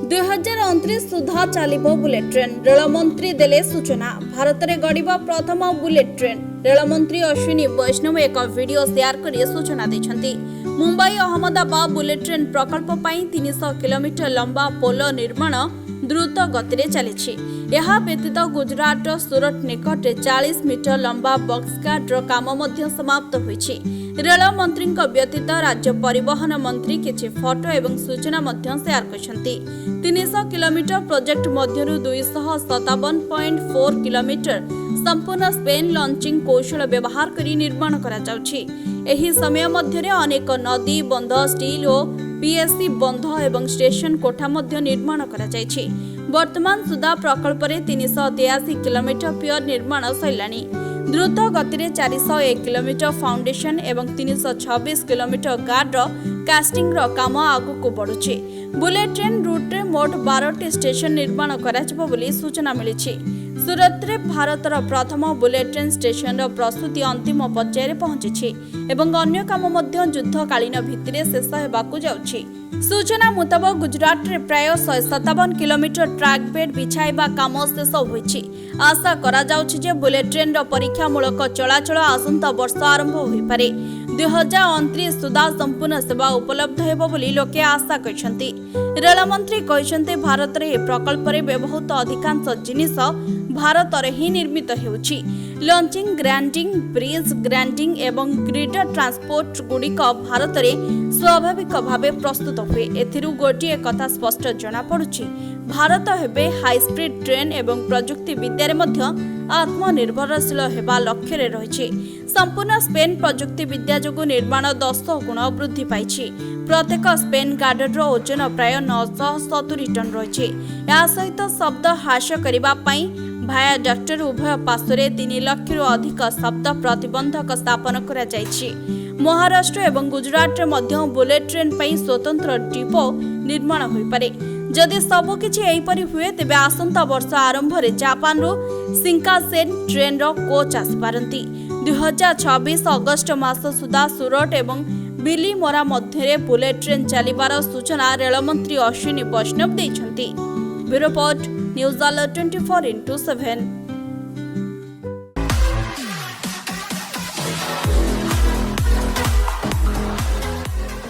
2029 सुधा चलिबो bullet train रेलमंत्री देले सूचना। भारत में गड़िब प्रथम बुलेट ट्रेन रेलमंत्री अश्विनी वैष्णव एक वीडियो शेयर कर सूचना देछंती। मुंबई अहमदाबाद बुलेट ट्रेन प्रकल्प पई 300 किलोमीटर लंबा पोल निर्माण द्रुत गति में चली। यह व्यतीत गुजरात सूरत निकट 40 मीटर लंबा बक्सकार्डर काम समाप्त होईछि। रेल मंत्री व्यतीत राज्य परिवहन मंत्री किछि फोटो एवं सूचना शेयर करछंती। 300 किलोमीटर प्रोजेक्ट मध्यरु 257.4 किलोमीटर संपूर्ण स्पेन लॉन्चिंग कौशल व्यवहार करी निर्माण करा जाउछि। एही समय मध्यरे अनेक नदी बंध स्टील और पीएससी बंध एवं स्टेशन कोठा मध्य निर्माण करा जाइछि। वर्तमान सुधा प्रकल्प रे 383 किलोमीटर पियर निर्माण सैलानी। द्रुत गति में 401 किलोमीटर फाउंडेशन एवं 326 किलोमीटर गार्ड कास्टिंग काम आगू बढ़ुछि। बुलेट ट्रेन रूट रे मोट 12टी स्टेशन निर्माण कराजिबो बोली सूचना मिली। सूरत रे भारतर प्रथम बुलेट ट्रेन स्टेशन प्रस्तुति अंतिम पर्याय पहुंची एवं अन्य काम युद्धकालीन भित्तिरे शेष हेबाकु जाउछि। सूचना मुताबक गुजरात रे प्राय 157 किलोमीटर ट्रैक बेड बिछाइबा काम शेष होईछि। आशा करा जाउछि जे बुलेट ट्रेन रो परीक्षामूलक चलाचल आसंता वर्ष आरंभ होई पारे। 2029 सुधा संपूर्ण सेवा उपलब्ध हेबो बोली लोके आशा करछंती। रेल मंत्री कहछंते भारत रे प्रकल्प रे व्यवहृत अधिकांश जिनिस भारत रे ही निर्मित हेउछि। लॉन्चिंग ग्राइंडिंग ब्रिज ग्राइंडिंग एवं ग्रिडर ट्रांसपोर्ट गुड़िक भारत में स्वाभाविक भाव प्रस्तुत हुए। एथिरु गोटिए कथा स्पष्ट जना पड़ुछि, भारत हेबे हाई स्पीड ट्रेन एवं प्रजुक्ति विद्या रे आत्मनिर्भरशील हेबा लक्ष्य रे रहिछि। संपूर्ण स्पेन प्रजुक्ति विद्या जोगु निर्माण 10 गुण वृद्धि पाइछि। प्रत्येक स्पेन गार्डर ओजन प्राय 970 टन रहिछि। या सहित शब्द ह्रास करिबा पई viaduct उभय पार्श्वे 3 लाख अधिक शब्द प्रतिबंधक स्थापन करा जाइछि। महाराष्ट्र एवं गुजरात मध्य बुलेट ट्रेन पई स्वतंत्र डिपो निर्माण होई पारे। जदि सबु किछि एइपरि हुए तेबे आसंता वर्ष आरंभ रे जापान रो शिंकानसेन ट्रेन रो कोच आसी पारंती। 2026 अगस्त मास सुधा सूरत एवं बिलीमोरा मध्य बुलेट ट्रेन चलिबार सूचना रेल मंत्री अश्विनी वैष्णव दैछंती। Bureau report news alert 24x7।